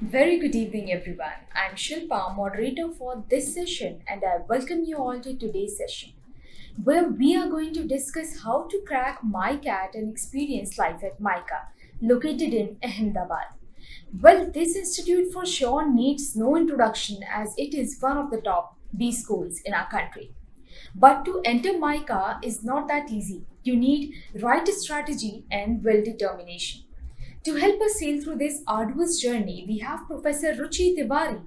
Very good evening, everyone. I'm Shilpa, moderator for this session, and I welcome you all to today's session, where we are going to discuss how to crack MICAT and experience life at MICA, located in Ahmedabad. Well, this institute for sure needs no introduction as it is one of the top B schools in our country. But to enter MICA is not that easy. You need right strategy and will determination. To help us sail through this arduous journey, we have Professor Ruchi Tiwari.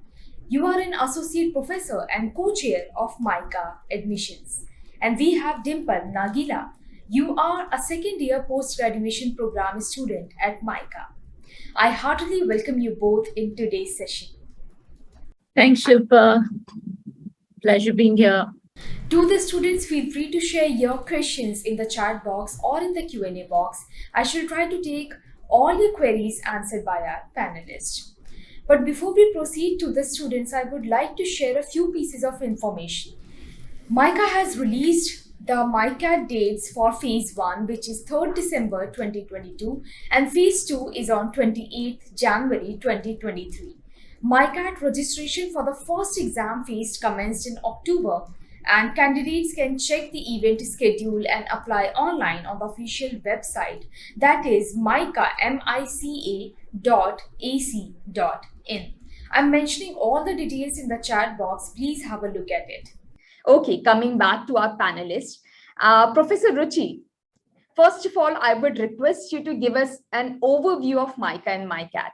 You are an associate professor and co-chair of MICA Admissions. And we have Dimple Nagila. You are a second year post-graduation program student at MICA. I heartily welcome you both in today's session. Thanks, Shilpa. Pleasure being here. To the students, feel free to share your questions in the chat box or in the Q&A box. I shall try to take all your queries answered by our panelists. But before we proceed to the students, I would like to share a few pieces of information. MICA has released the MICAT dates for Phase 1, which is 3rd December 2022, and Phase 2 is on 28th January 2023. MICAT registration for the first exam phase commenced in October, and candidates can check the event schedule and apply online on the official website, that is mica.ac.in. I'm mentioning all the details in the chat box. Please have a look at it. Okay, coming back to our panelists, Professor Ruchi, first of all, I would request you to give us an overview of MICA and MICAT.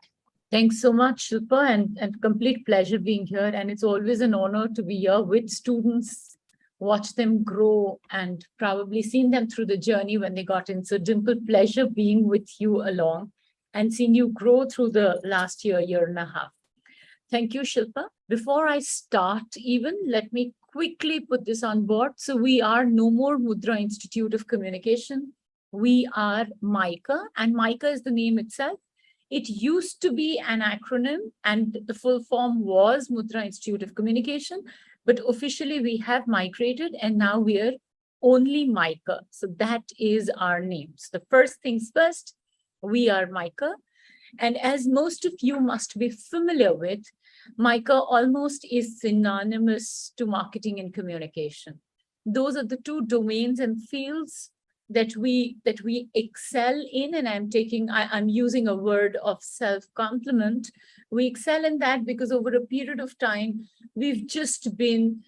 Thanks so much, Shilpa, and complete pleasure being here. And it's always an honor to be here with students, watch them grow, and probably seen them through the journey when they got in. So Dimple, pleasure being with you along and seeing you grow through the last year and a half. Thank you, Shilpa. Before I start even, let me quickly put this on board. So we are no more Mudra Institute of Communication. We are MICA, and MICA is the name itself. It used to be an acronym, and the full form was Mudra Institute of Communication, but officially we have migrated, and now we are only MICA. So that is our name. So the first things first, we are MICA. And as most of you must be familiar with, MICA almost is synonymous to marketing and communication. Those are the two domains and fields that we excel in, and I'm using a word of self-compliment. We excel in that because over a period of time, we've just been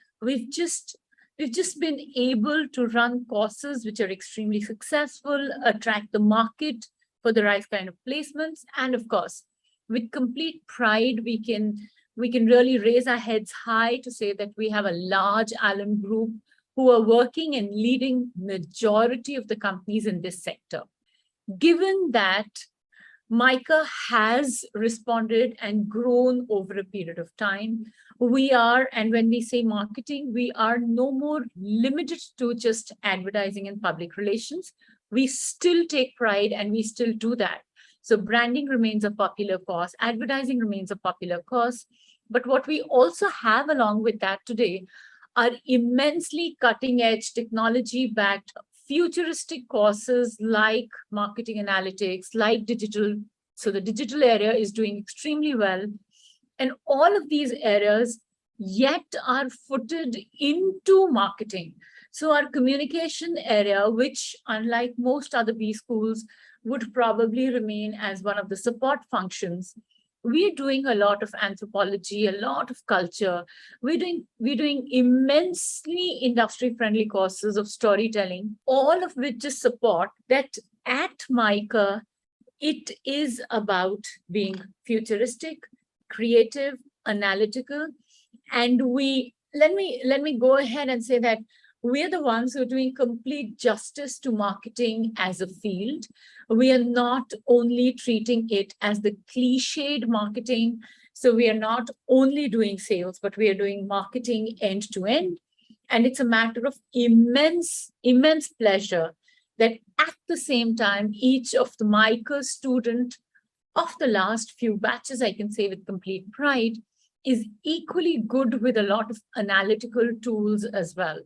able to run courses which are extremely successful, attract the market for the right kind of placements, and of course, with complete pride, we can really raise our heads high to say that we have a large alum group who are working and leading majority of the companies in this sector. Given that MICA has responded and grown over a period of time, and when we say marketing, we are no more limited to just advertising and public relations. We still take pride and we still do that. So branding remains a popular course, advertising remains a popular course, but what we also have along with that today are immensely cutting-edge technology-backed futuristic courses like marketing analytics, like digital. So the digital area is doing extremely well. And all of these areas yet are footed into marketing. So our communication area, which unlike most other B schools, would probably remain as one of the support functions. We're doing a lot of anthropology, a lot of culture. We're doing immensely industry-friendly courses of storytelling, all of which is support that at MICA, it is about being futuristic, creative, analytical. And let me go ahead and say that we're the ones who are doing complete justice to marketing as a field. We are not only treating it as the cliched marketing. So we are not only doing sales, but we are doing marketing end to end. And it's a matter of immense pleasure that at the same time, each of the MICA student of the last few batches, I can say with complete pride, is equally good with a lot of analytical tools as well.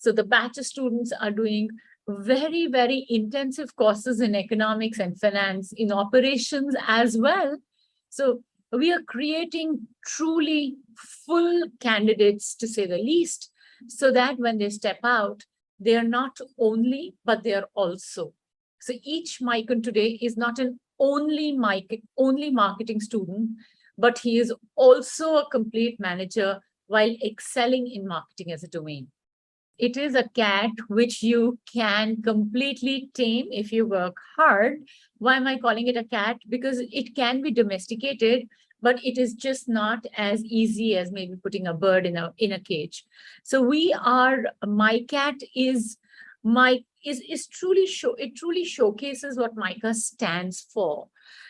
So the batch of students are doing very, very intensive courses in economics and finance, in operations as well. So We are creating truly full candidates, to say the least, so that when they step out, they are not only, but they are also. So each MICAN today is not an only marketing student, but he is also a complete manager while excelling in marketing as a domain. It is a cat which you can completely tame if you work hard. Why am I calling it a cat? Because it can be domesticated, but it is just not as easy as maybe putting a bird in a cage. So we are my cat is my is truly show it truly showcases what MICA stands for.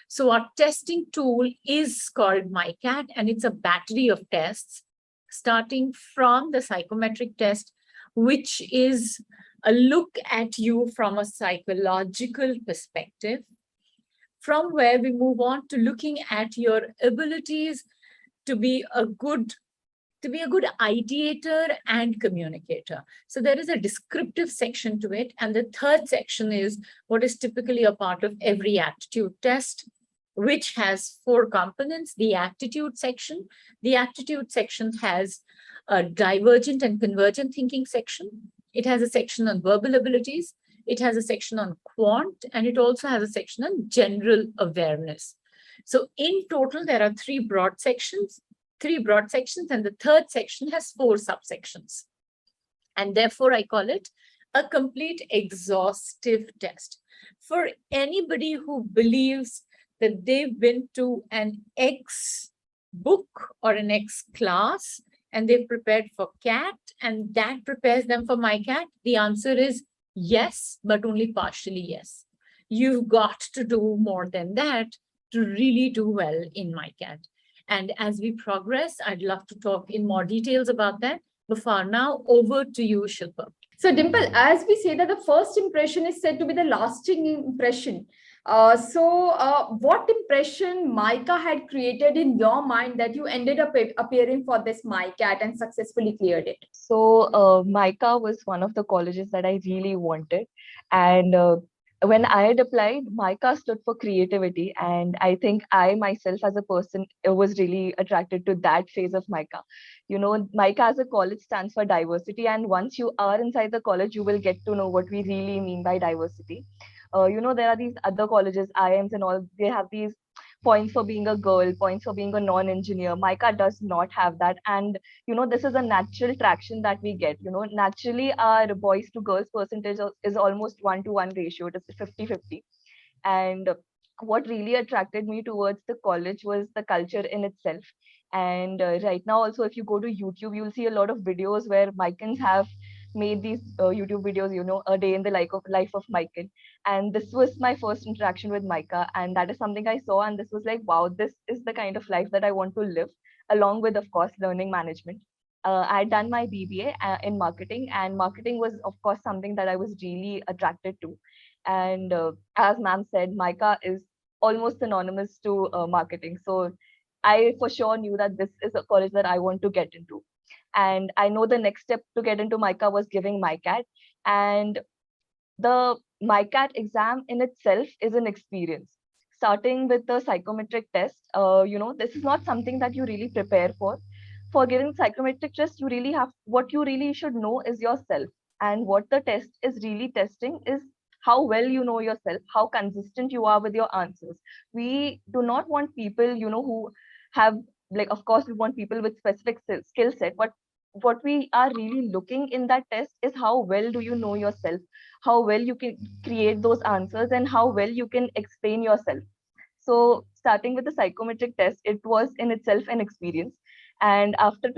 So our testing tool is called MICAT, and it's a battery of tests starting from the psychometric test, which is a look at you from a psychological perspective, from where we move on to looking at your abilities to be a good ideator and communicator. So there is a descriptive section to it. And the third section is what is typically a part of every aptitude test, which has 4 components. The aptitude section. The aptitude section has a divergent and convergent thinking section. It has a section on verbal abilities. It has a section on quant, and it also has a section on general awareness. So in total, there are 3 broad sections, and the third section has 4 subsections. And therefore, I call it a complete exhaustive test. For anybody who believes that they've been to an X book or an X class and they've prepared for CAT and that prepares them for MICAT, the answer is yes, but only partially yes. You've got to do more than that to really do well in MICAT. And as we progress, I'd love to talk in more details about that. But for now, over to you, Shilpa. So Dimple, as we say that the first impression is said to be the lasting impression. What impression MICA had created in your mind that you ended up appearing for this MICAT and successfully cleared it? So MICA was one of the colleges that I really wanted. And when I had applied, MICA stood for creativity. And I think I myself as a person was really attracted to that phase of MICA. You know, MICA as a college stands for diversity. And once you are inside the college, you will get to know what we really mean by diversity. You know, there are these other colleges, IIMs and all, they have these points for being a girl, points for being a non-engineer. MICA does not have that. And, you know, this is a natural traction that we get. You know, naturally, our boys to girls percentage is almost 1-to-1 ratio. It is 50-50. And what really attracted me towards the college was the culture in itself. And right now also, if you go to YouTube, you'll see a lot of videos where Micans have made these YouTube videos, you know, a day in the life of Mican. And this was my first interaction with MICA, and that is something I saw, and this was like, wow, this is the kind of life that I want to live, along with, of course, learning management. I had done my BBA in marketing, and marketing was, of course, something that I was really attracted to. And as ma'am said, MICA is almost synonymous to marketing. So I for sure knew that this is a college that I want to get into. And I know the next step to get into MICA was giving MICAT. And the MICAT exam in itself is an experience. Starting with the psychometric test, you know, this is not something that you really prepare for. For giving psychometric test, what you really should know is yourself. And what the test is really testing is how well you know yourself, how consistent you are with your answers. We do not want people, you know, who have, like, of course, we want people with specific skill set, but what we are really looking in that test is how well do you know yourself, how well you can create those answers, and how well you can explain yourself. So starting with the psychometric test, it was in itself an experience. And after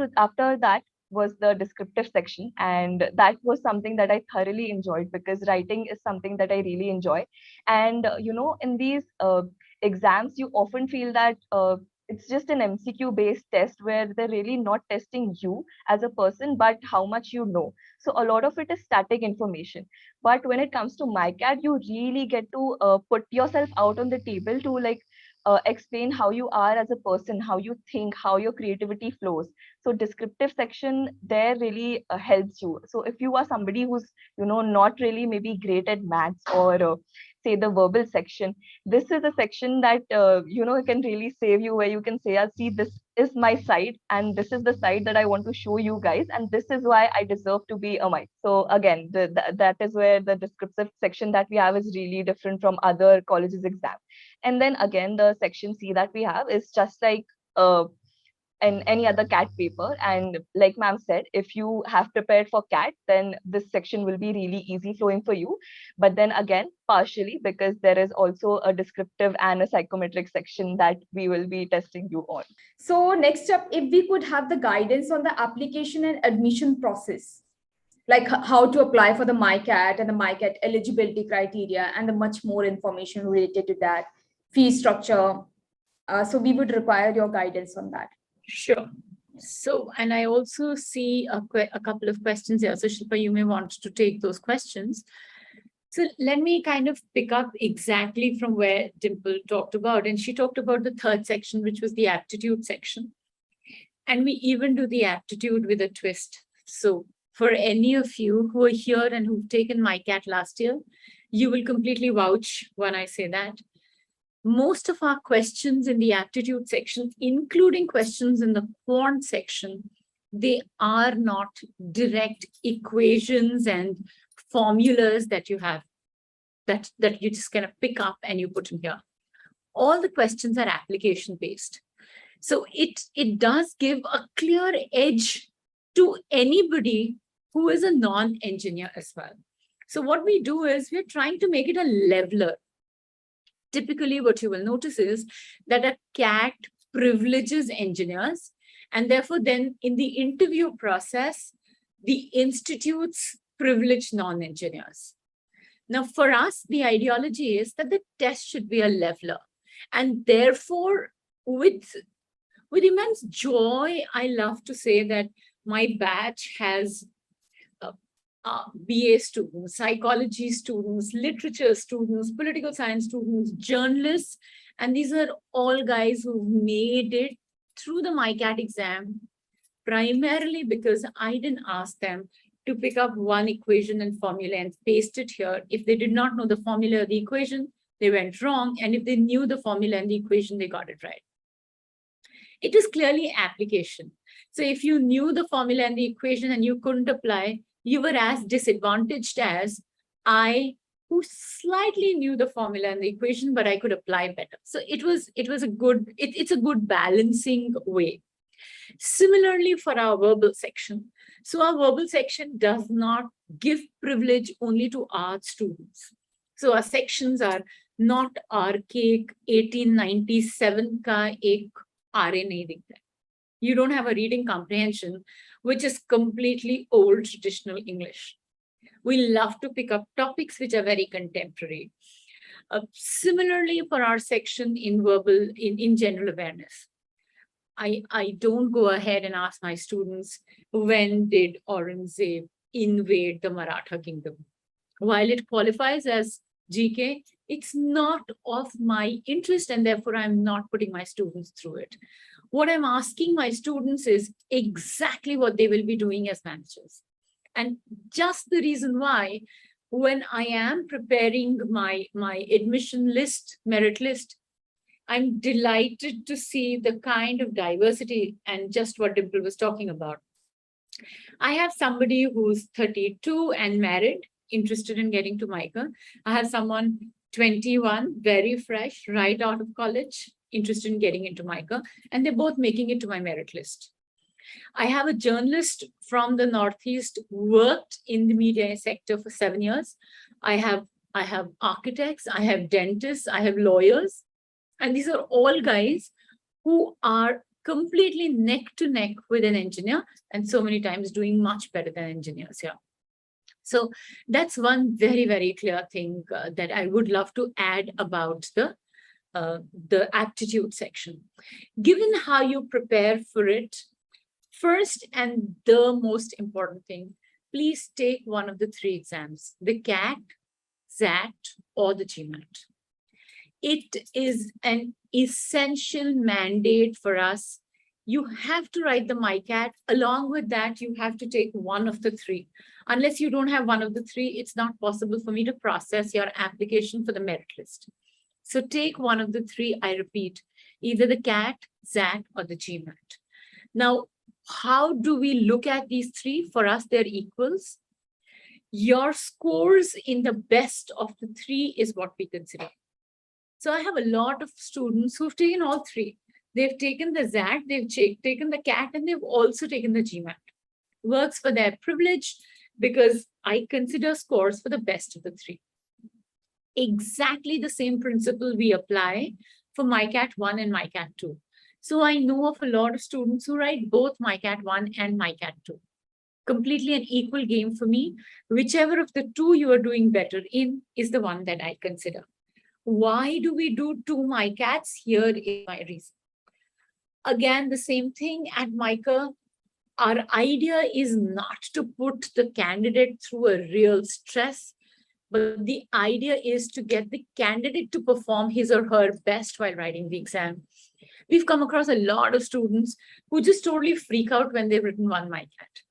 that was the descriptive section. And that was something that I thoroughly enjoyed, because writing is something that I really enjoy. And, you know, in these exams, you often feel that it's just an MCQ based test where they're really not testing you as a person, but how much you know. So a lot of it is static information. But when it comes to MICAT, you really get to put yourself out on the table to, like, explain how you are as a person, how you think, how your creativity flows. So descriptive section there really helps you. So if you are somebody who's, you know, not really maybe great at maths, or say the verbal section, this is a section that, can really save you, where you can say, see, this is my side and this is the side that I want to show you guys. And this is why I deserve to be a MIC. So again, that is where the descriptive section that we have is really different from other colleges exam. And then again, the section C that we have is just like in any other CAT paper. And like ma'am said, if you have prepared for CAT, then this section will be really easy flowing for you. But then again, partially, because there is also a descriptive and a psychometric section that we will be testing you on. So next up, if we could have the guidance on the application and admission process, like how to apply for the MICAT and the MICAT eligibility criteria and the much more information related to that, fee structure. So we would require your guidance on that. Sure. So, and I also see a couple of questions here. So Shilpa, you may want to take those questions. So let me kind of pick up exactly from where Dimple talked about. And she talked about the third section, which was the aptitude section. And we even do the aptitude with a twist. So for any of you who are here and who've taken MICAT last year, you will completely vouch when I say that. Most of our questions in the aptitude section, including questions in the quant section, they are not direct equations and formulas that you have, that you just kind of pick up and you put in here. All the questions are application based. So it does give a clear edge to anybody who is a non-engineer as well. So what we do is we're trying to make it a leveler. Typically, what you will notice is that a CAT privileges engineers, and therefore then in the interview process, the institutes privilege non-engineers. Now, for us, the ideology is that the test should be a leveler. And therefore, with immense joy, I love to say that my batch has BA students, psychology students, literature students, political science students, journalists, and these are all guys who made it through the MICAT exam, primarily because I didn't ask them to pick up one equation and formula and paste it here. If they did not know the formula or the equation, they went wrong. And if they knew the formula and the equation, they got it right. It is clearly application. So if you knew the formula and the equation and you couldn't apply, you were as disadvantaged as I, who slightly knew the formula and the equation, but I could apply better. So it's a good balancing way. Similarly for our verbal section. So our verbal section does not give privilege only to art students. So our sections are not archaic 1897 ka ek RA nahi dikhta hai. You don't have a reading comprehension, which is completely old traditional English. We love to pick up topics which are very contemporary. Similarly, for our section in verbal, in general awareness, I don't go ahead and ask my students, when did Aurangzeb invade the Maratha kingdom? While it qualifies as GK, it's not of my interest, and therefore I'm not putting my students through it. What I'm asking my students is exactly what they will be doing as managers. And just the reason why, when I am preparing my admission list, merit list, I'm delighted to see the kind of diversity and just what Dimple was talking about. I have somebody who's 32 and married, interested in getting to MICA. I have someone 21, very fresh, right out of college, interested in getting into MICA, and they're both making it to my merit list. I have a journalist from the Northeast, worked in the media sector for 7 years. I have architects, I have dentists, I have lawyers, and these are all guys who are completely neck to neck with an engineer, and so many times doing much better than engineers here. So that's one very, very clear thing that I would love to add about the aptitude section. Given how you prepare for it, first and the most important thing, please take one of the 3 exams, the CAT, XAT, or the GMAT. It is an essential mandate for us you have to write the MICAT. Along with that, you have to take one of the three. Unless you don't have one of the three, it's not possible for me to process your application for the merit list. So take one of the three, I repeat, either the CAT, ZAT, or the GMAT. Now, how do we look at these three? For us, they're equals. Your scores in the best of the three is what we consider. So I have a lot of students who've taken all three. They've taken the ZAT, they've taken the CAT, and they've also taken the GMAT. Works for their privilege because I consider scores for the best of the three. Exactly the same principle we apply for MICAT I and MICAT II. So I know of a lot of students who write both MICAT I and MICAT II. Completely an equal game for me. Whichever of the two you are doing better in is the one that I consider. Why do we do two MICATs? Here is my reason. Again, the same thing at MICA. Our idea is not to put the candidate through a real stress, but the idea is to get the candidate to perform his or her best while writing the exam. We've come across a lot of students who just totally freak out when they've written one MICAT.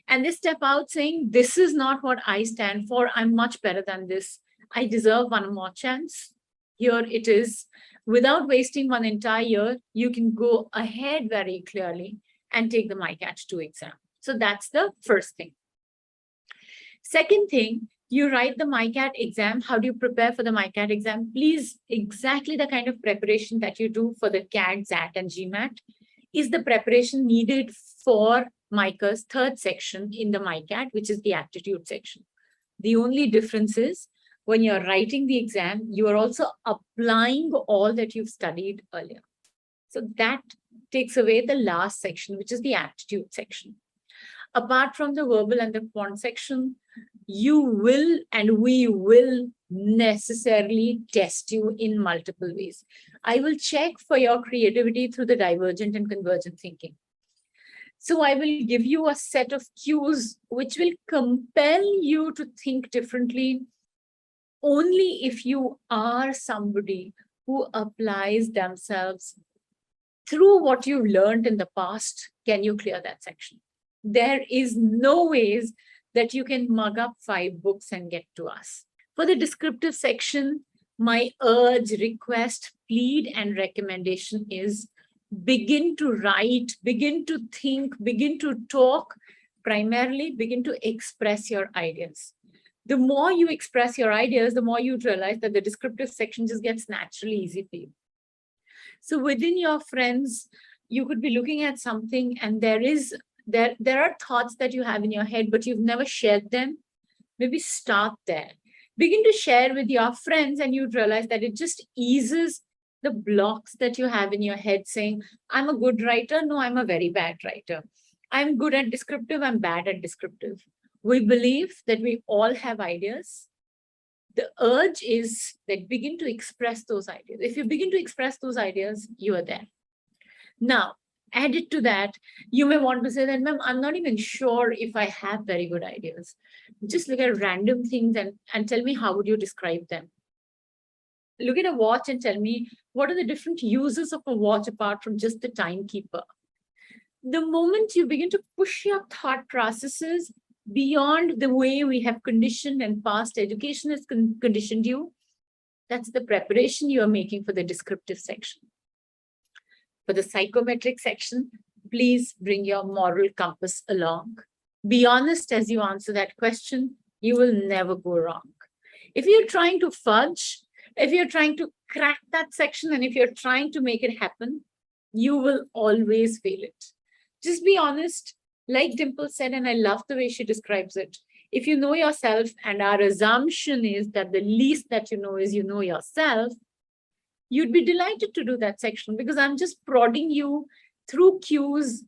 And they step out saying, this is not what I stand for. I'm much better than this. I deserve one more chance. Here it is. Without wasting one entire year, you can go ahead very clearly and take the MICAT II exam. So that's the first thing. Second thing, you write the MICAT exam. How do you prepare for the MICAT exam? Please, exactly the kind of preparation that you do for the CAT, ZAT, and GMAT is the preparation needed for MICA's third section in the MICAT, which is the aptitude section. The only difference is when you're writing the exam, you are also applying all that you've studied earlier. So that takes away the last section, which is the aptitude section. Apart from the verbal and the quant section, you will and we will necessarily test you in multiple ways. I will check for your creativity through the divergent and convergent thinking. So I will give you a set of cues which will compel you to think differently only if you are somebody who applies themselves through what you've learned in the past. Can you clear that section? There is no ways that you can mug up 5 books and get to us. For the descriptive section, my urge, request, plead, and recommendation is begin to write, begin to think, begin to talk, primarily begin to express your ideas. The more you express your ideas, the more you realize that the descriptive section just gets naturally easy for you. So within your friends, you could be looking at something and there are thoughts that you have in your head, but you've never shared them. Maybe start there. Begin to share with your friends and you'd realize that it just eases the blocks that you have in your head saying, I'm a good writer. No, I'm a very bad writer. I'm good at descriptive. I'm bad at descriptive. We believe that we all have ideas. The urge is that begin to express those ideas. If you begin to express those ideas, you are there. Now, added to that, you may want to say that, ma'am, I'm not even sure if I have very good ideas. Just look at random things and tell me, how would you describe them? Look at a watch and tell me, what are the different uses of a watch apart from just the timekeeper? The moment you begin to push your thought processes beyond the way we have conditioned and past education has conditioned you, that's the preparation you are making for the descriptive section. For the psychometric section, please bring your moral compass along. Be honest as you answer that question. You will never go wrong. If you're trying to fudge, if you're trying to crack that section, and if you're trying to make it happen, you will always fail it. Just be honest. Like Dimple said, and I love the way she describes it. If you know yourself, and our assumption is that the least that you know is you know yourself, you'd be delighted to do that section because I'm just prodding you through cues,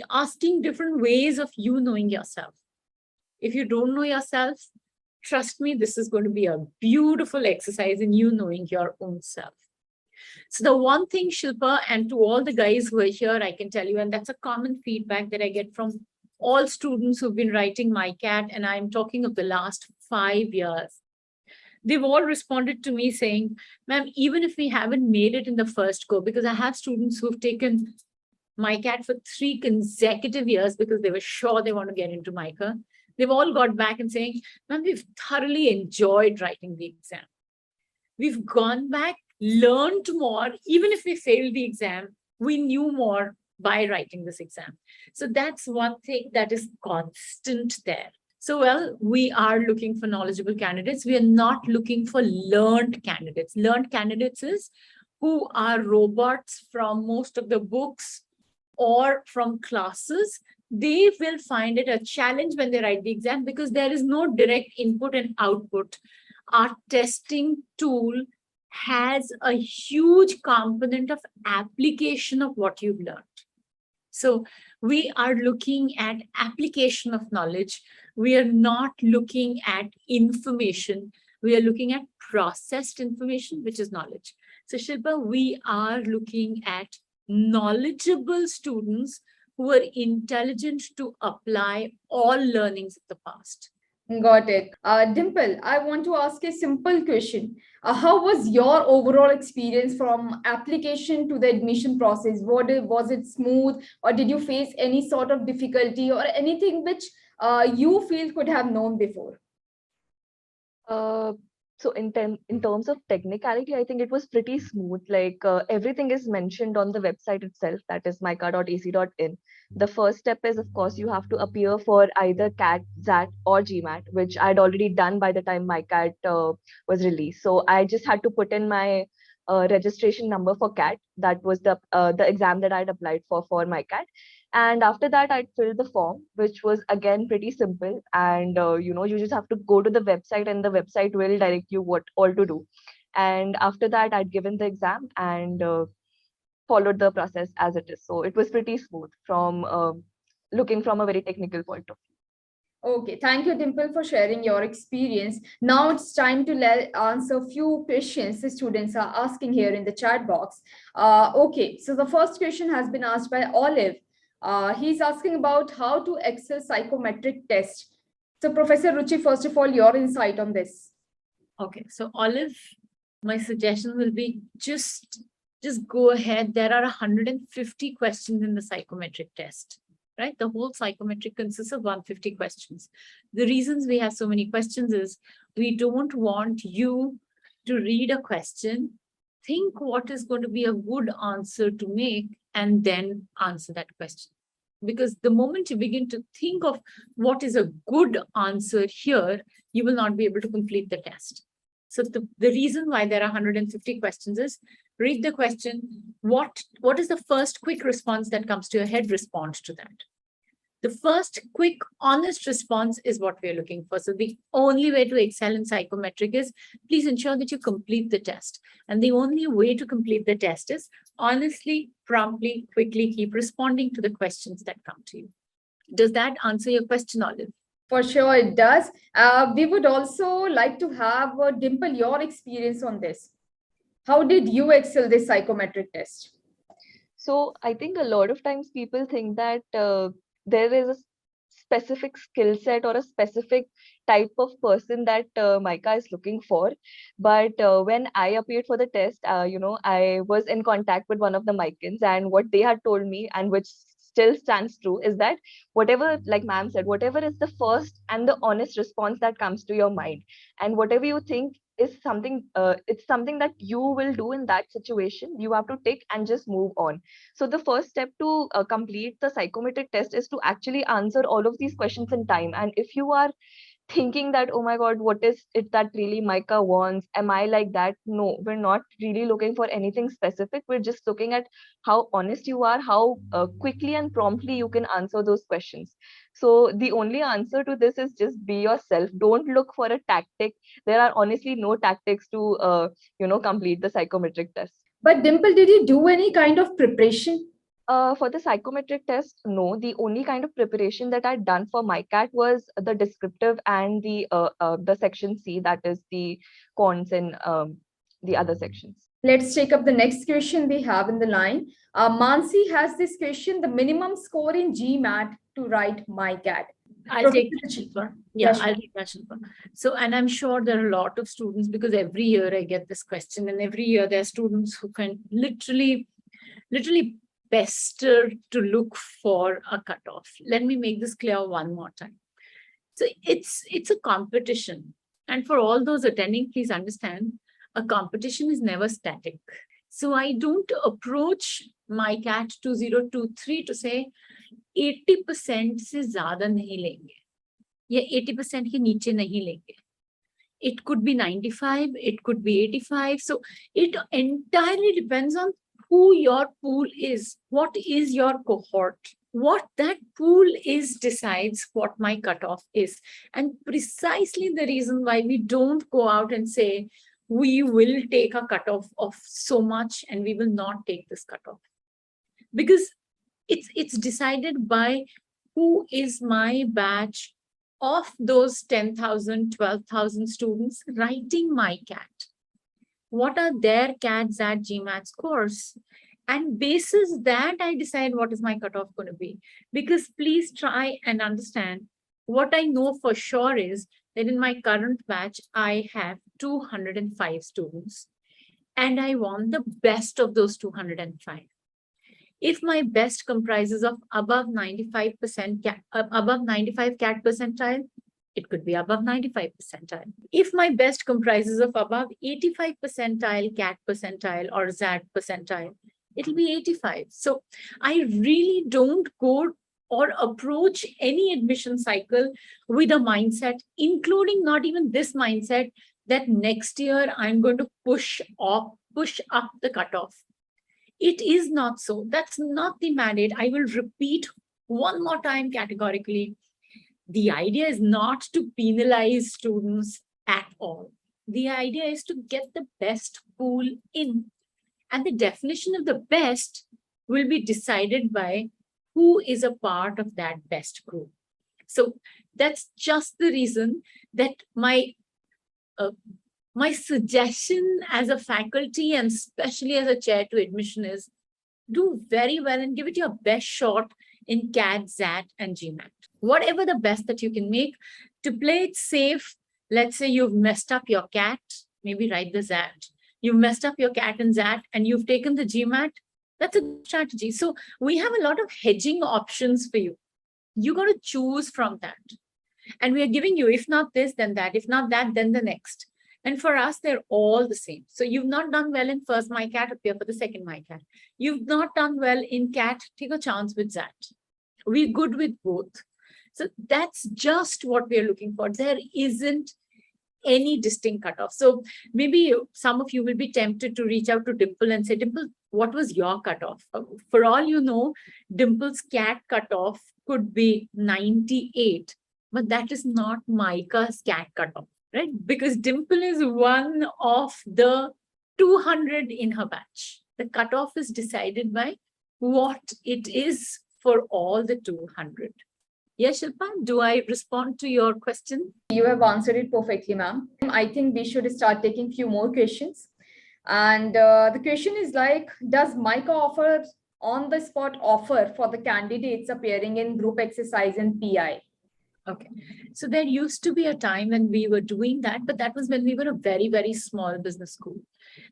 asking different ways of you knowing yourself. If you don't know yourself, trust me, this is going to be a beautiful exercise in you knowing your own self. So the one thing, Shilpa, and to all the guys who are here, I can tell you, and that's a common feedback that I get from all students who've been writing MICAT, and I'm talking of the last 5 years. They've all responded to me saying, ma'am, even if we haven't made it in the first go, because I have students who've taken MICAT for 3 consecutive years because they were sure they want to get into MICA. They've all got back and saying, ma'am, we've thoroughly enjoyed writing the exam. We've gone back, learned more. Even if we failed the exam, we knew more by writing this exam. So that's one thing that is constant there. So, well, we are looking for knowledgeable candidates. We are not looking for learned candidates. Learned candidates is who are robots from most of the books or from classes. They will find it a challenge when they write the exam because there is no direct input and output. Our testing tool has a huge component of application of what you've learned. So we are looking at application of knowledge. We are not looking at information. We are looking at processed information, which is knowledge. So Shilpa, we are looking at knowledgeable students who are intelligent to apply all learnings of the past. Got it. Dimple, I want to ask a simple question. How was your overall experience from application to the admission process? Was it smooth, or did you face any sort of difficulty or anything which you feel could have known before? So in terms of technicality, I think it was pretty smooth. Like everything is mentioned on the website itself, that is mica.ac.in. The first step is, of course, you have to appear for either CAT, XAT, or GMAT, which I'd already done by the time MICAT was released. So I just had to put in my registration number for CAT. That was the exam that I'd applied for MICAT. And after that, I'd filled the form, which was again pretty simple. And you just have to go to the website, and the website will direct you what all to do. And after that, I'd given the exam and followed the process as it is. So it was pretty smooth from looking from a very technical point of view. Okay, thank you, Dimple, for sharing your experience. Now it's time to answer a few questions the students are asking here in the chat box. Okay, so the first question has been asked by Olive. He's asking about how to access psychometric test. So Professor Ruchi, first of all, your insight on this. Okay, so Olive, my suggestion will be just go ahead. There are 150 questions in the psychometric test, right? The whole psychometric consists of 150 questions. The reasons we have so many questions is we don't want you to read a question, think what is going to be a good answer to make, and then answer that question. Because the moment you begin to think of what is a good answer here, you will not be able to complete the test. So the reason why there are 150 questions is read the question, what is the first quick response that comes to your head, respond to that. The first quick, honest response is what we're looking for. So the only way to excel in psychometric is please ensure that you complete the test. And the only way to complete the test is honestly, promptly, quickly keep responding to the questions that come to you. Does that answer your question, Olive? For sure, it does. We would also like to have Dimple, your experience on this. How did you excel this psychometric test? So I think a lot of times people think that there is a specific skill set or a specific type of person that MICA is looking for. But when I appeared for the test, I was in contact with one of the MICANs, and what they had told me, and which still stands true, is that whatever, like ma'am said, whatever is the first and the honest response that comes to your mind, and whatever you think is something, it's something that you will do in that situation, you have to take and just move on. So the first step to complete the psychometric test is to actually answer all of these questions in time. And if you are thinking that, oh my god, what is it that really MICA wants, am I like that? No, we're not really looking for anything specific. We're just looking at how honest you are, how quickly and promptly you can answer those questions. So the only answer to this is just be yourself. Don't look for a tactic. There are honestly no tactics to complete the psychometric test. But Dimple, did you do any kind of preparation? For the psychometric test, no. The only kind of preparation that I'd done for MICAT was the descriptive and the section C, that is the cons and the other sections. Let's take up the next question we have in the line. Mansi has this question: the minimum score in GMAT to write MICAT. I'll take that, Shilpa. Yeah, I'll take that, Shilpa. So, and I'm sure there are a lot of students, because every year I get this question, and every year there are students who can literally best to look for a cutoff. Let me make this clear one more time. So it's a competition. And for all those attending, please understand, a competition is never static. So I don't approach MICAT 2023 to say 80% से ज़्यादा नहीं लेंगे या 80% के नीचे नहीं लेंगे. It could be 95, it could be 85. So it entirely depends on who your pool is. What is your cohort? What that pool is decides what my cutoff is. And precisely the reason why we don't go out and say, we will take a cutoff of so much and we will not take this cutoff. Because it's decided by who is my batch of those 10,000, 12,000 students writing MICAT. What are their CAT, ZAT, GMAT scores? And basis that, I decide what is my cutoff going to be. Because please try and understand, what I know for sure is that in my current batch, I have 205 students. And I want the best of those 205. If my best comprises of above 95%, above 95 CAT percentile, it could be above 95 percentile. If my best comprises of above 85 percentile CAT percentile or ZAT percentile, it'll be 85. So I really don't go or approach any admission cycle with a mindset, including not even this mindset, that next year I'm going to push up the cutoff. It is not so. That's not the mandate. I will repeat one more time categorically. The idea is not to penalize students at all. The idea is to get the best pool in. And the definition of the best will be decided by who is a part of that best group. So that's just the reason that my suggestion as a faculty and especially as a chair to admission is, do very well and give it your best shot in CAT, ZAT, and GMAT. Whatever the best that you can make. To play it safe, let's say you've messed up your CAT, maybe write the ZAT. You've messed up your CAT and ZAT and you've taken the GMAT. That's a good strategy. So we have a lot of hedging options for you. You got to choose from that. And we are giving you, if not this, then that. If not that, then the next. And for us, they're all the same. So you've not done well in first MICAT, appear for the second MICAT. You've not done well in CAT, take a chance with ZAT. We're good with both. So that's just what we're looking for. There isn't any distinct cutoff. So maybe some of you will be tempted to reach out to Dimple and say, Dimple, what was your cutoff? For all you know, Dimple's CAT cutoff could be 98, but that is not MICA's CAT cutoff. Right? Because Dimple is one of the 200 in her batch. The cutoff is decided by what it is for all the 200. Yes, Shilpa, do I respond to your question? You have answered it perfectly, ma'am. I think we should start taking few more questions. And the question is like, does MICA offer on-the-spot offer for the candidates appearing in group exercise and PI? Okay, so there used to be a time when we were doing that, but that was when we were a very, very small business school.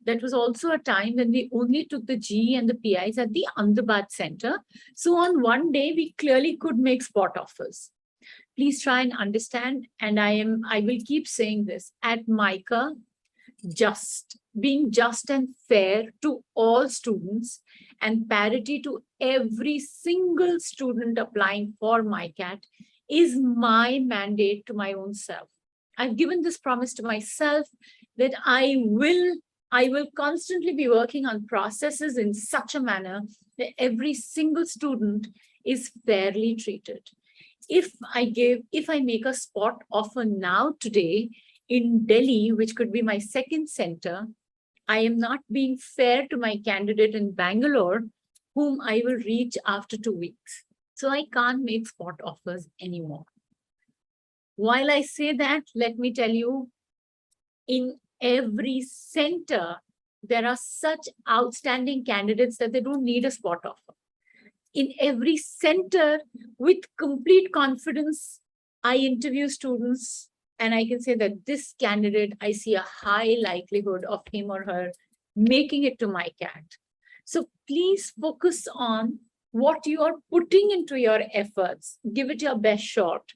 That was also a time when we only took the G and the PIs at the Ahmedabad center. So on one day, we clearly could make spot offers. Please try and understand, and I will keep saying this, at MICA, being just and fair to all students and parity to every single student applying for MICAT is my mandate to my own self. I've given this promise to myself that I will constantly be working on processes in such a manner that every single student is fairly treated. If I make a spot offer now today in Delhi, which could be my second center, I am not being fair to my candidate in Bangalore, whom I will reach after 2 weeks. So I can't make spot offers anymore. While I say that, let me tell you, in every center, there are such outstanding candidates that they don't need a spot offer. In every center, with complete confidence, I interview students and I can say that this candidate, I see a high likelihood of him or her making it to MICAT. So please focus on what you are putting into your efforts. Give it your best shot.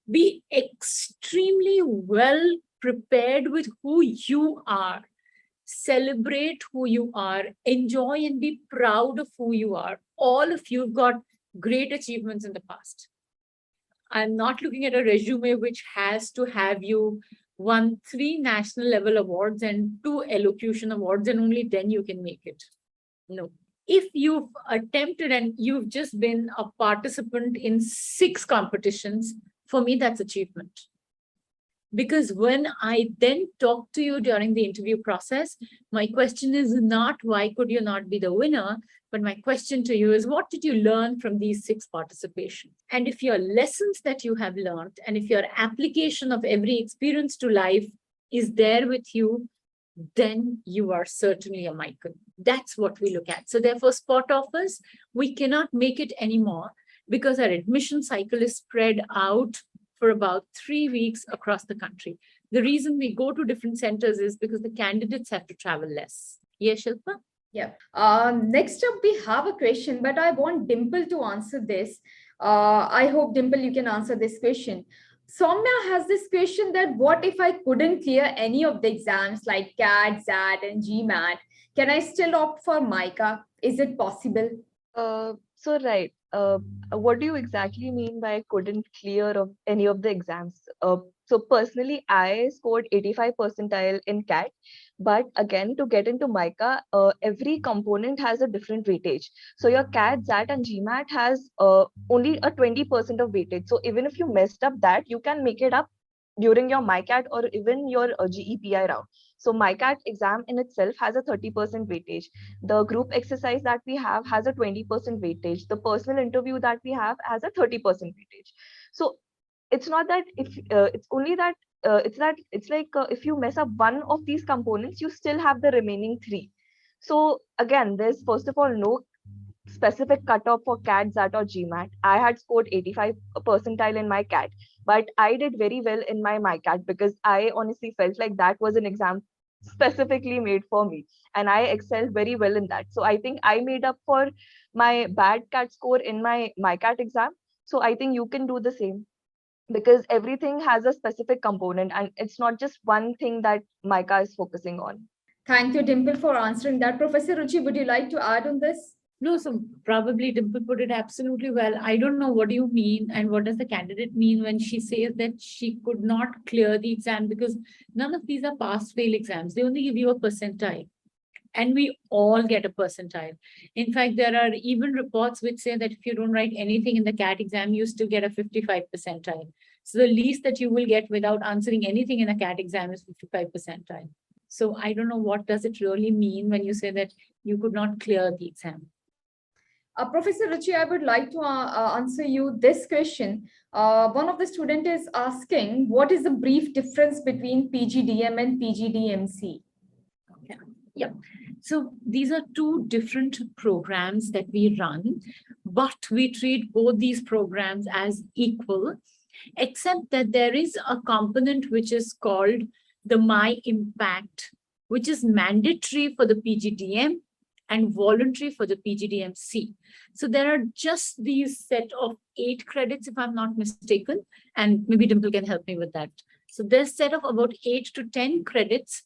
Be extremely well prepared with who you are. Celebrate who you are. Enjoy and be proud of who you are. All of you got great achievements in the past. I'm not looking at a resume which has to have you won 3 national level awards and 2 elocution awards, and only then you can make it. No. If you've attempted and you've just been a participant in 6 competitions, for me, that's achievement. Because when I then talk to you during the interview process, my question is not why could you not be the winner, but my question to you is what did you learn from these 6 participations? And if your lessons that you have learned, and if your application of every experience to life is there with you, then you are certainly a MICA. That's what we look at. So therefore, spot offers, we cannot make it anymore because our admission cycle is spread out for about 3 weeks across the country. The reason we go to different centers is because the candidates have to travel less. Yes, Shilpa? Yeah. Next up, we have a question, but I want Dimple to answer this. I hope, Dimple, you can answer this question. Soumya has this question that what if I couldn't clear any of the exams like CAT, XAT, and GMAT? Can I still opt for MICA? Is it possible? Right. What do you exactly mean by couldn't clear of any of the exams? So personally, I scored 85 percentile in CAT, but again, to get into MICA, every component has a different weightage. So your CAT, XAT, and GMAT has only a 20% of weightage. So even if you messed up that, you can make it up during your MICAT or even your GEPI round. So MICAT exam in itself has a 30% weightage. The group exercise that we have has a 20% weightage. The personal interview that we have has a 30% weightage. So it's not that if it's only that it's like if you mess up one of these components, you still have the remaining 3. So again, there's first of all no specific cutoff for CAT, XAT, or GMAT. I had scored 85 percentile in my CAT, but I did very well in my MICAT because I honestly felt like that was an exam specifically made for me, and I excelled very well in that. So I think I made up for my bad CAT score in my MICAT exam. So I think you can do the same because everything has a specific component, and it's not just one thing that MICA is focusing on. Thank you, Dimple, for answering that. Professor Ruchi, would you like to add on this? No, so probably Dimple put it absolutely well. I don't know what do you mean and what does the candidate mean when she says that she could not clear the exam, because none of these are pass-fail exams. They only give you a percentile. And we all get a percentile. In fact, there are even reports which say that if you don't write anything in the CAT exam, you still get a 55 percentile. So the least that you will get without answering anything in a CAT exam is 55 percentile. So I don't know what does it really mean when you say that you could not clear the exam. Professor Ruchi, I would like to answer you this question. One of the students is asking, what is the brief difference between PGDM and PGDM-C? Okay. Yeah. So these are 2 different programs that we run, but we treat both these programs as equal, except that there is a component which is called the MyImpact, which is mandatory for the PGDM and voluntary for the PGDM-C. So there are just these set of 8 credits, if I'm not mistaken, and maybe Dimple can help me with that. So there's a set of about 8 to 10 credits,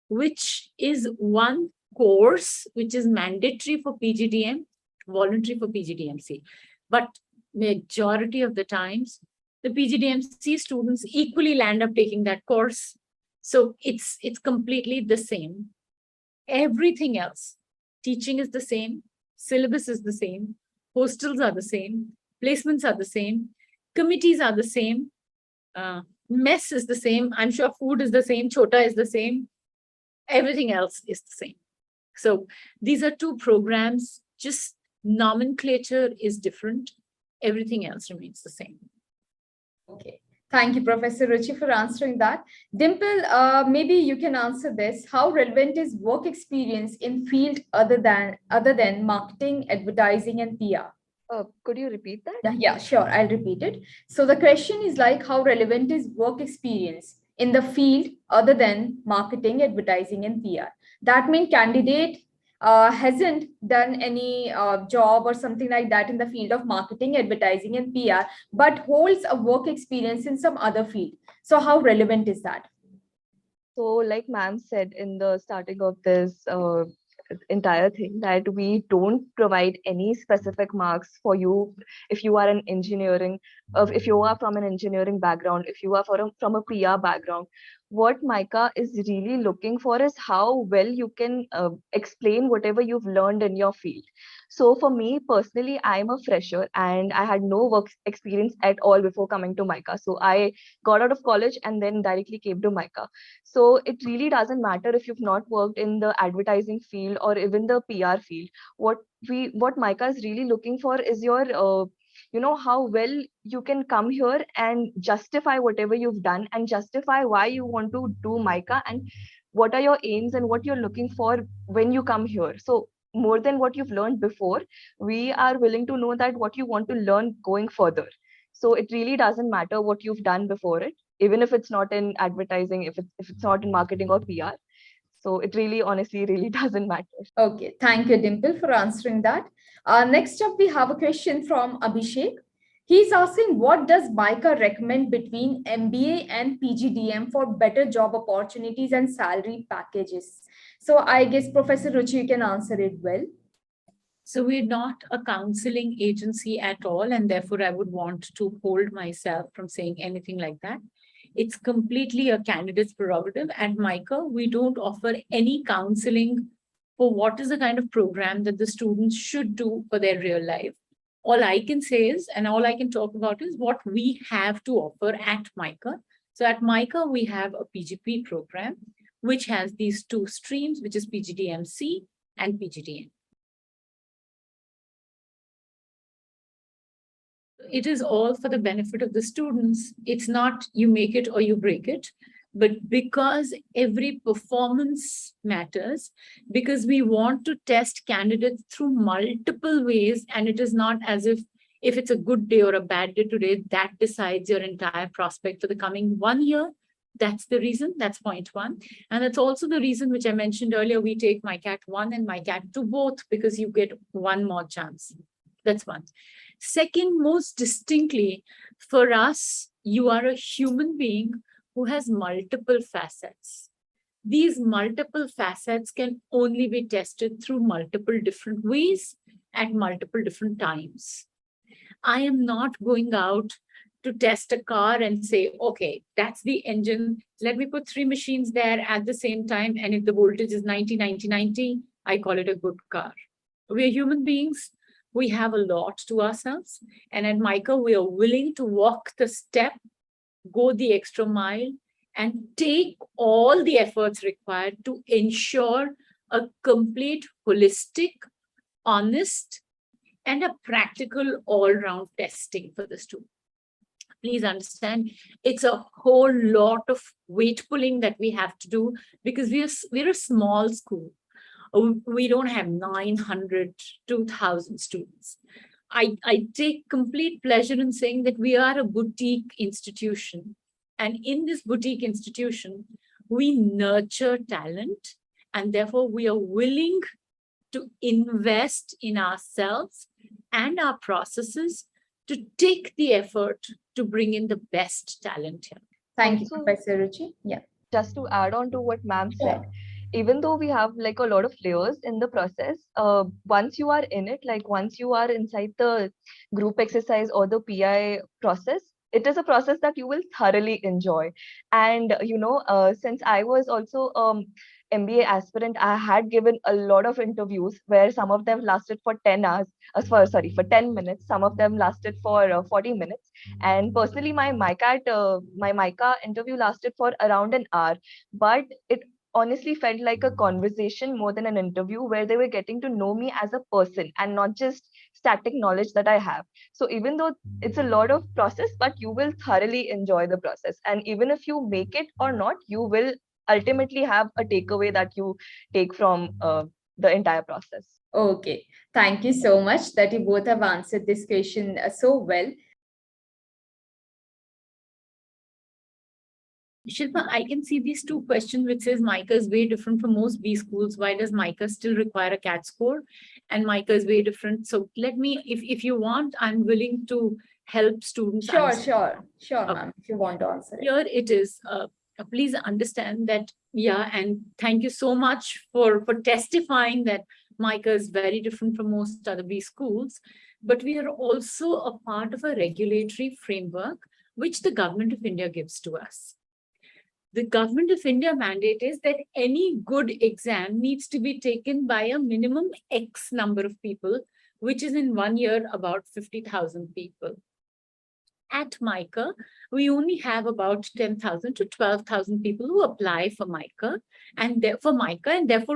which is one course, which is mandatory for PGDM, voluntary for PGDM-C. But majority of the times, the PGDM-C students equally land up taking that course. So it's completely the same. Everything else, teaching is the same, syllabus is the same, hostels are the same, placements are the same, committees are the same, mess is the same, I'm sure food is the same, chota is the same, everything else is the same. So these are 2 programs, just nomenclature is different, everything else remains the same. Okay. Thank you, Professor Ruchi, for answering that. Dimple, maybe you can answer this. How relevant is work experience in field other than marketing, advertising, and PR? Could you repeat that? Yeah, sure. I'll repeat it. So the question is like, how relevant is work experience in the field other than marketing, advertising, and PR? That means candidate hasn't done any job or something like that in the field of marketing, advertising, and PR, but holds a work experience in some other field. So how relevant is that? So, like ma'am said in the starting of this entire thing, that we don't provide any specific marks for you if you are an engineering, if you are from an engineering background, if you are from a PR background. What MICA is really looking for is how well you can explain whatever you've learned in your field. So for me personally, I'm a fresher and I had no work experience at all before coming to MICA. So I got out of college and then directly came to MICA. So it really doesn't matter if you've not worked in the advertising field or even the PR field. What MICA is really looking for is your how well you can come here and justify whatever you've done and justify why you want to do MICA and what are your aims and what you're looking for when you come here. So more than what you've learned before, we are willing to know that what you want to learn going further. So it really doesn't matter what you've done before it, even if it's not in advertising, if it's not in marketing or PR. So it really honestly really doesn't matter. Okay, thank you, Dimple, for answering that. Next up, we have a question from Abhishek. He's asking, what does MICA recommend between MBA and PGDM for better job opportunities and salary packages? So I guess Professor Ruchi, you can answer it well. So we're not a counseling agency at all, and therefore I would want to hold myself from saying anything like that. It's completely a candidate's prerogative. At MICA, we don't offer any counseling for what is the kind of program that the students should do for their real life. All I can say is, and all I can talk about is what we have to offer at MICA. So at MICA, we have a PGP program, which has these two streams, which is PGDM-C and PGDM. It is all for the benefit of the students. It's not you make it or you break it, but because every performance matters, because we want to test candidates through multiple ways, and it is not as if it's a good day or a bad day today, that decides your entire prospect for the coming 1 year. That's the reason. That's point one. And that's also the reason which I mentioned earlier, we take MICAT I and MICAT II both, because you get one more chance. That's one. Second, most distinctly, for us, you are a human being who has multiple facets. These multiple facets can only be tested through multiple different ways at multiple different times. I am not going out to test a car and say, okay, that's the engine. Let me put 3 machines there at the same time. And if the voltage is 90, 90, 90, I call it a good car. We are human beings. We have a lot to ourselves. And at MICA, we are willing to walk the step, go the extra mile, and take all the efforts required to ensure a complete, holistic, honest, and a practical all-round testing for the student. Please understand, it's a whole lot of weight pulling that we have to do, because we're a small school. We don't have 900, 2,000 students. I take complete pleasure in saying that we are a boutique institution. And in this boutique institution, we nurture talent, and therefore we are willing to invest in ourselves and our processes to take the effort to bring in the best talent here. Thank you, Also, Professor Ruchi. Yeah. just to add on to what ma'am said, even though we have like a lot of layers in the process, once you are in it, like once you are inside the group exercise or the PI process, it is a process that you will thoroughly enjoy. And since I was also MBA aspirant, I had given a lot of interviews where some of them lasted for 10 hours, for 10 minutes, some of them lasted for 40 minutes. And personally, my MICA interview lasted for around an hour, but it honestly felt like a conversation more than an interview, where they were getting to know me as a person and not just static knowledge that I have. So even though it's a lot of process, but you will thoroughly enjoy the process. And even if you make it or not, you will ultimately have a takeaway that you take from the entire process. Okay. Thank you so much that you both have answered this question so well. Shilpa, I can see these two questions which says MICA is way different from most B schools. Why does MICA still require a CAT score? And MICA is way different. So let me, if you want, I'm willing to help students. Sure, understand. ma'am, if you want to answer it. Here it is. Please understand that, yeah, and thank you so much for testifying that MICA is very different from most other B schools. But we are also a part of a regulatory framework which the government of India gives to us. The government of India mandate is that any good exam needs to be taken by a minimum X number of people, which is in 1 year about 50,000 people. At MICA, we only have about 10,000 to 12,000 people who apply for MICA, and therefore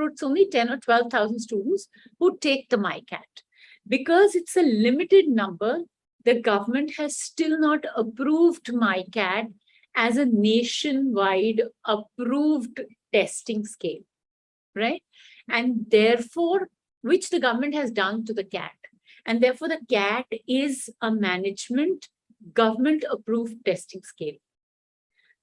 it's only 10 or 12,000 students who take the MICAT. Because it's a limited number, the government has still not approved MICAT as a nationwide approved testing scale, right? And therefore, which the government has done to the CAT. And therefore, the CAT is a management government approved testing scale.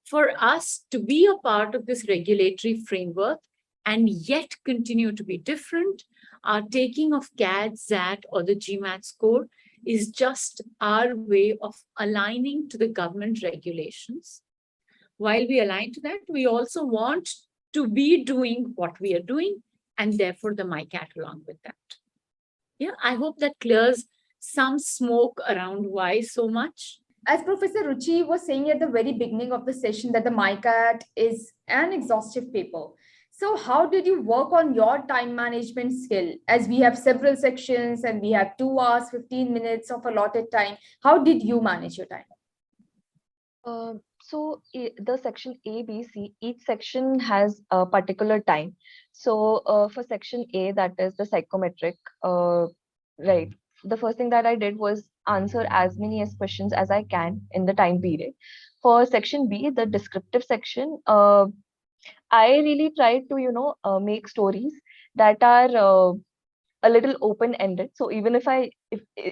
For us to be a part of this regulatory framework and yet continue to be different, our taking of CAT, ZAT, or the GMAT score is just our way of aligning to the government regulations. While we align to that, we also want to be doing what we are doing, and therefore the MICAT along with that. Yeah, I hope that clears some smoke around why so much. As Professor Ruchi was saying at the very beginning of the session that the MICAT is an exhaustive paper. So how did you work on your time management skill? As we have several sections and we have 2 hours, 15 minutes of allotted time. How did you manage your time? So the section A, B, C, each section has a particular time. So for section A, that is the psychometric, right. The first thing that I did was answer as many as questions as I can in the time period. For section B, the descriptive section, I really tried to, make stories that are a little open-ended. So even if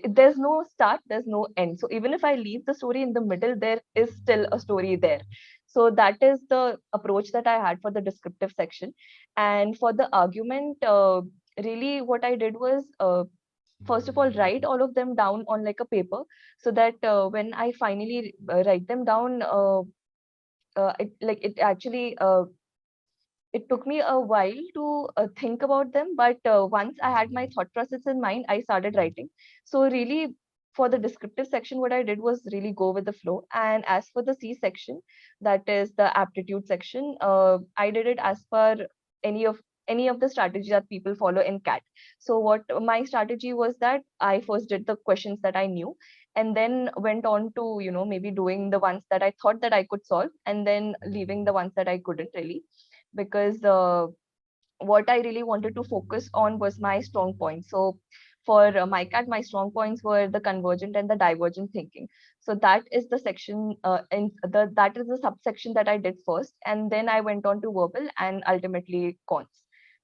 there's no start, there's no end. So even if I leave the story in the middle, there is still a story there. So that is the approach that I had for the descriptive section. And for the argument, really what I did was, first of all, write all of them down on like a paper, so that when I finally write them down, it took me a while to think about them, but once I had my thought process in mind, I started writing. So really, for the descriptive section, what I did was really go with the flow. And as for the C section, that is the aptitude section, I did it as per any of the strategy that people follow in CAT. So what my strategy was that I first did the questions that I knew, and then went on to maybe doing the ones that I thought that I could solve, and then leaving the ones that I couldn't really, because what I really wanted to focus on was my strong points. So for MICAT, my strong points were the convergent and the divergent thinking. So that is the section, that is the subsection that I did first, and then I went on to verbal and ultimately cons.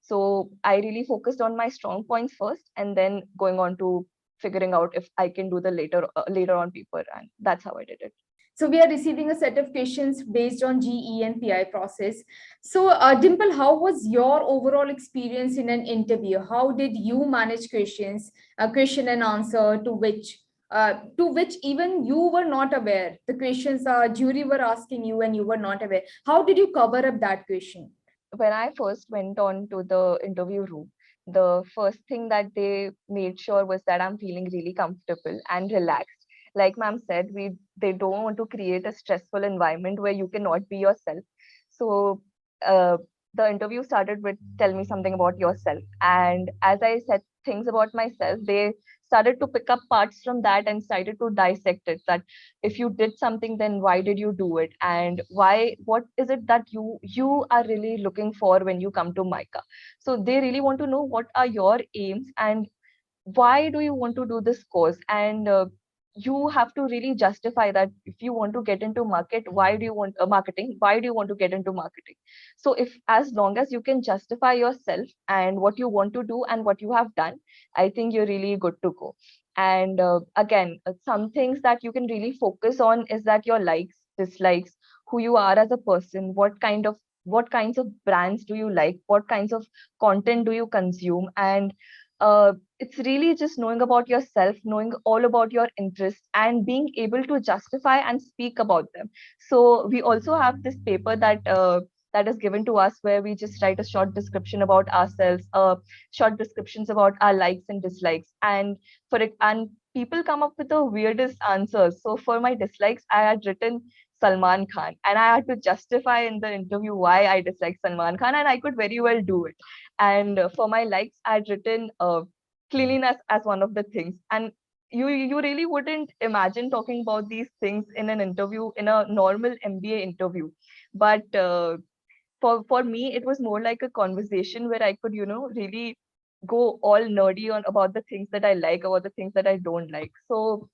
So I really focused on my strong points first, and then going on to figuring out if I can do the later on paper, and that's how I did it. So we are receiving a set of questions based on GE and PI process. So Dimple, how was your overall experience in an interview? How did you manage questions, question and answer to which even you were not aware? The questions jury were asking you and you were not aware. How did you cover up that question? When I first went on to the interview room, the first thing that they made sure was that I'm feeling really comfortable and relaxed. Like ma'am said, they don't want to create a stressful environment where you cannot be yourself. So the interview started with tell me something about yourself. And as I said things about myself, they started to pick up parts from that and started to dissect it, that if you did something, then why did you do it, and what is it that you are really looking for when you come to MICA. So they really want to know what are your aims and why do you want to do this course, and you have to really justify that. If you want to get into marketing, why do you want to get into marketing? So if, as long as you can justify yourself and what you want to do and what you have done, I think you're really good to go. And again, some things that you can really focus on is that your likes, dislikes, who you are as a person, what kinds of brands do you like, what kinds of content do you consume, and it's really just knowing about yourself, knowing all about your interests, and being able to justify and speak about them. So we also have this paper that is given to us, where we just write a short description about ourselves, short descriptions about our likes and dislikes, and people come up with the weirdest answers. So for my dislikes, I had written Salman Khan, and I had to justify in the interview why I dislike Salman Khan, and I could very well do it. And for my likes, I had written cleanliness as one of the things. And you really wouldn't imagine talking about these things in an interview, in a normal MBA interview, but for me, it was more like a conversation where I could, really go all nerdy on about the things that I like, about the things that I don't like. So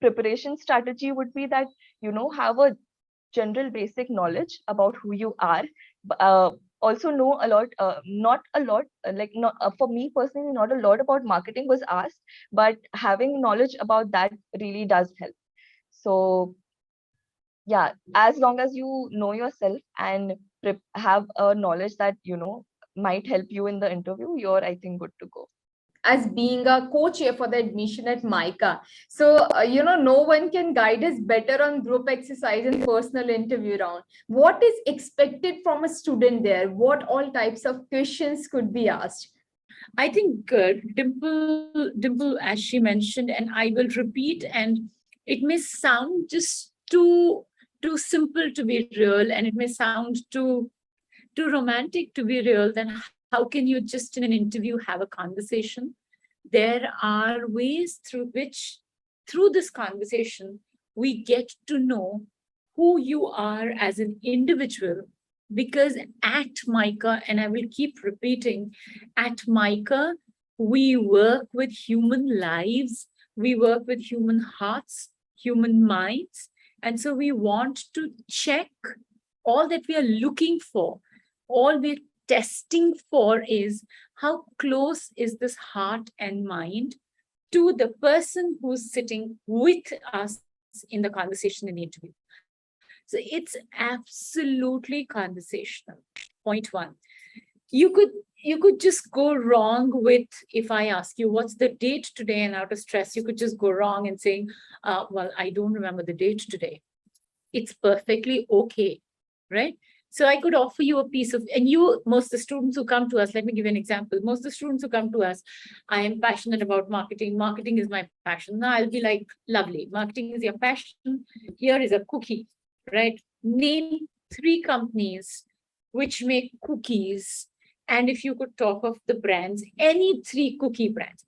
preparation strategy would be that, have a general basic knowledge about who you are. Also know a lot, not a lot, not for me personally, not a lot about marketing was asked, but having knowledge about that really does help. So yeah, as long as you know yourself and have a knowledge that might help you in the interview, you're, I think, good to go. As being a co-chair for the admission at MICA. So, no one can guide us better on group exercise and personal interview round. What is expected from a student there? What all types of questions could be asked? I think Dimple, as she mentioned, and I will repeat, and it may sound just too simple to be real, and it may sound too romantic to be real. Then how can you just in an interview have a conversation? There are ways through which, through this conversation, we get to know who you are as an individual. Because at MICA, and I will keep repeating, at MICA, we work with human lives, we work with human hearts, human minds. And so we want to check all that we are looking for, all we're testing for is how close is this heart and mind to the person who's sitting with us in the conversation in the interview. So it's absolutely conversational. Point one. You could just go wrong with, if I ask you what's the date today, and out of stress, you could just go wrong and saying, well, I don't remember the date today. It's perfectly okay, right? So I could offer you a piece of, and most of the students who come to us, let me give you an example. Most of the students who come to us, I am passionate about marketing. Marketing is my passion. Now I'll be like, lovely, marketing is your passion. Here is a cookie, right? Name 3 companies which make cookies. And if you could talk of the brands, any 3 cookie brands,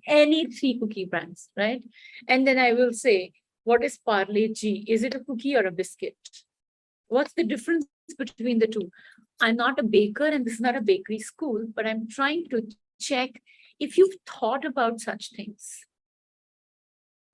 right? And then I will say, what is Parle G? Is it a cookie or a biscuit? What's the difference between the two? I'm not a baker and this is not a bakery school, but I'm trying to check if you've thought about such things,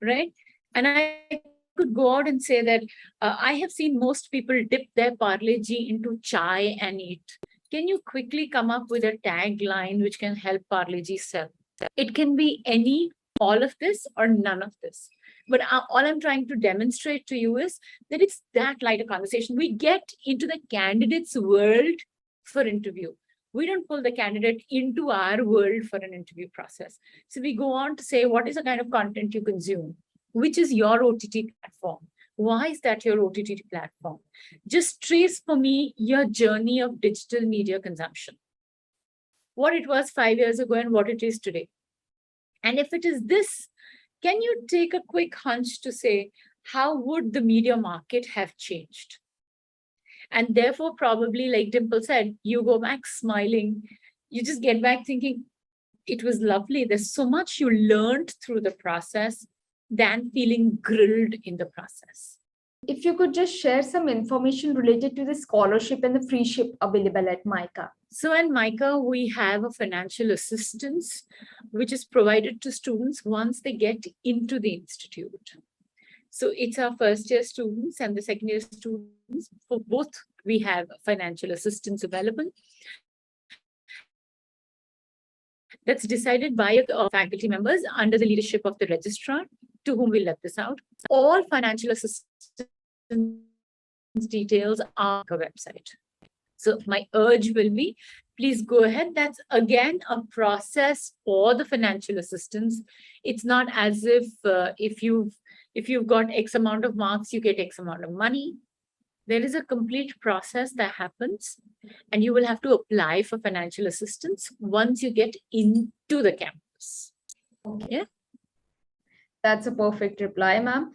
right? And I could go out and say that I have seen most people dip their Parle G into chai and eat. Can you quickly come up with a tagline which can help Parle G sell? It can be any, all of this or none of this. But all I'm trying to demonstrate to you is that it's that light a conversation. We get into the candidate's world for interview. We don't pull the candidate into our world for an interview process. So we go on to say, what is the kind of content you consume? Which is your OTT platform? Why is that your OTT platform? Just trace for me your journey of digital media consumption. What it was 5 years ago and what it is today. And if it is this, can you take a quick hunch to say, how would the media market have changed? And therefore, probably, like Dimple said, you go back smiling. You just get back thinking, it was lovely. There's so much you learned through the process than feeling grilled in the process. If you could just share some information related to the scholarship and the free ship available at MICA. So at MICA, we have a financial assistance, which is provided to students once they get into the institute. So it's our first year students and the second year students. For both, we have financial assistance available. That's decided by faculty members under the leadership of the registrar, to whom we let this out. All financial assistance details are on the website. So my urge will be, please go ahead. That's again a process for the financial assistance. It's not as if you've got X amount of marks, you get X amount of money. There is a complete process that happens, and you will have to apply for financial assistance once you get into the campus. Yeah. That's a perfect reply, ma'am.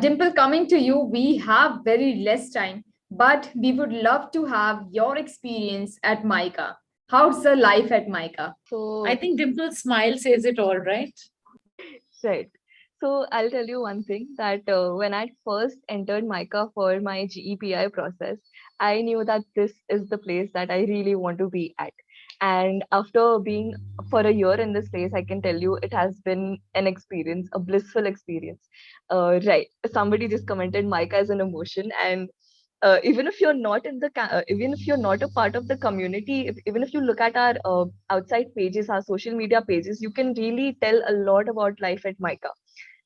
Dimple, coming to you, we have very less time, but we would love to have your experience at MICA. How's the life at MICA? So I think Dimple's smile says it all, right? right. So I'll tell you one thing that when I first entered MICA for my GEPI process, I knew that this is the place that I really want to be at. And after being for a year in this place, I can tell you it has been an experience, a blissful experience. Right. Somebody just commented MICA is an emotion, and even if you're not in the even if you're not a part of the community, even if you look at our outside pages, our social media pages, you can really tell a lot about life at MICA.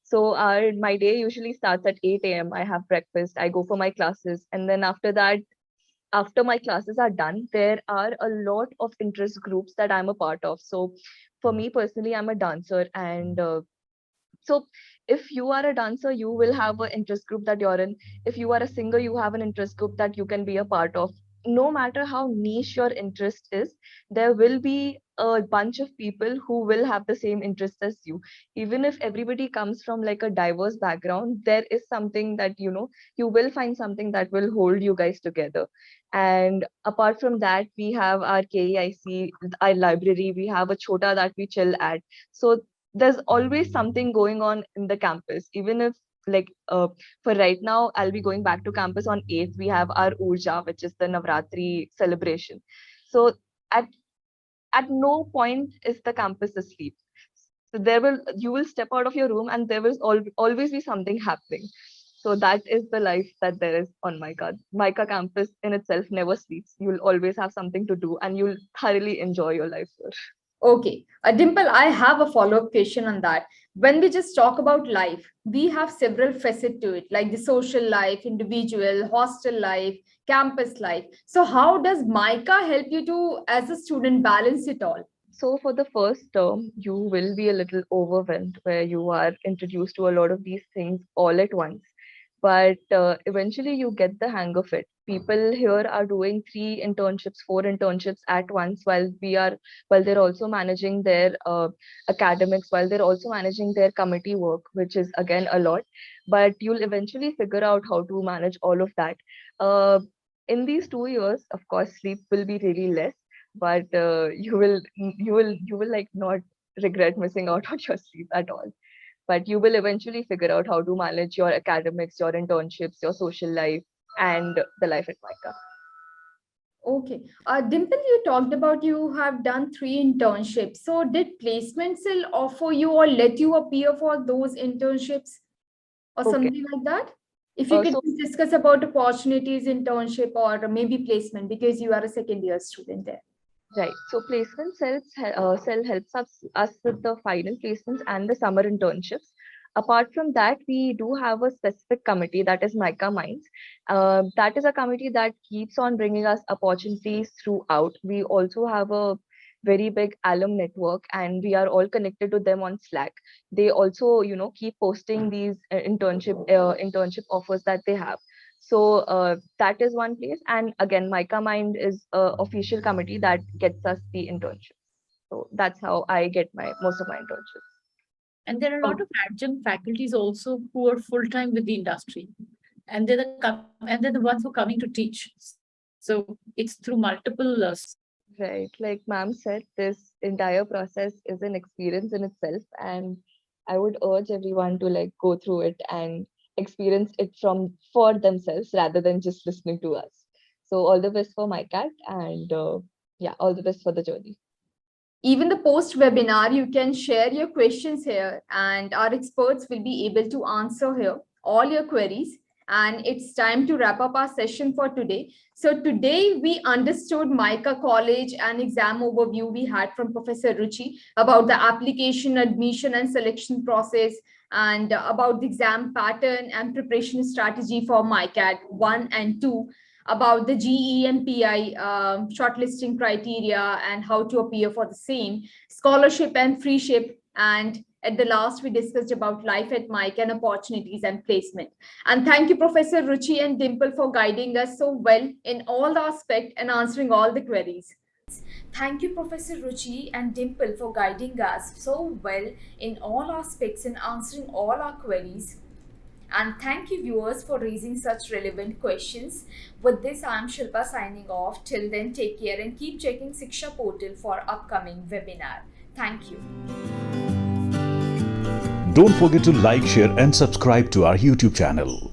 So my day usually starts at 8 a.m. I have breakfast, I go for my classes, and then after that, after my classes are done, there are a lot of interest groups that I'm a part of. So for me personally, I'm a dancer, and so if you are a dancer, you will have an interest group that you're in. If you are a singer, you have an interest group that you can be a part of. No matter how niche your interest is, there will be a bunch of people who will have the same interest as you. Even if everybody comes from like a diverse background, there is something that, you will find something that will hold you guys together. And apart from that, we have our KEIC, our library, we have a chota that we chill at. So there's always something going on in the campus. Even if like for right now, I'll be going back to campus on 8th. We have our Urja, which is the Navratri celebration. So at no point is the campus asleep. So you will step out of your room and there will always be something happening. So that is the life that there is on MICA. MICA campus in itself never sleeps. You'll always have something to do and you'll thoroughly enjoy your life here. Okay, Dimple, I have a follow-up question on that. When we just talk about life, we have several facets to it, like the social life, individual, hostel life, campus life. So how does MICA help you to, as a student, balance it all? So for the first term, you will be a little overwhelmed where you are introduced to a lot of these things all at once. But eventually you get the hang of it. People here are doing 3 internships, 4 internships at once while they're also managing their academics, while they're also managing their committee work, which is again a lot. But you'll eventually figure out how to manage all of that. In these 2 years, of course, sleep will be really less, but you will like not regret missing out on your sleep at all. But you will eventually figure out how to manage your academics, your internships, your social life, and the life at MICA. Okay. Dimple, you talked about you have done 3 internships. So did placement still offer you or let you appear for those internships or Okay. something like that? If you could So just discuss about opportunities, internship, or maybe placement, because you are a second year student there. right. So placement cell helps us with the final placements and the summer internships. Apart from that, we do have a specific committee that is MICA Minds. That is a committee that keeps on bringing us opportunities throughout. We also have a very big alum network and we are all connected to them on Slack. They also, keep posting these internship offers that they have. So that is one place. And again, MICA Mind is a official committee that gets us the internship. So that's how I get most of my internships. And there are a lot of adjunct faculties also who are full-time with the industry. And they're the ones who are coming to teach. So it's through multiple Right. Like ma'am said, this entire process is an experience in itself. And I would urge everyone to like go through it and experience it for themselves rather than just listening to us. So all the best for MICAT and yeah, all the best for the journey. Even the post webinar, you can share your questions here and our experts will be able to answer here all your queries. and it's time to wrap up our session for today. So today we understood MICA College and exam overview we had from Professor Ruchi about the application, admission and selection process, and about the exam pattern and preparation strategy for MICAT I and II, about the GE and PI shortlisting criteria and how to appear for the same, scholarship and freeship, and at the last, we discussed about life at MICA and opportunities and placement. And thank you, Professor Ruchi and Dimple, for guiding us so well in all aspects and answering all the queries. Thank you, Professor Ruchi and Dimple, for guiding us so well in all aspects and answering all our queries. And thank you, viewers, for raising such relevant questions. With this, I am Shilpa signing off. Till then, take care and keep checking Shiksha portal for upcoming webinar. Thank you. Don't forget to like, share and subscribe to our YouTube channel.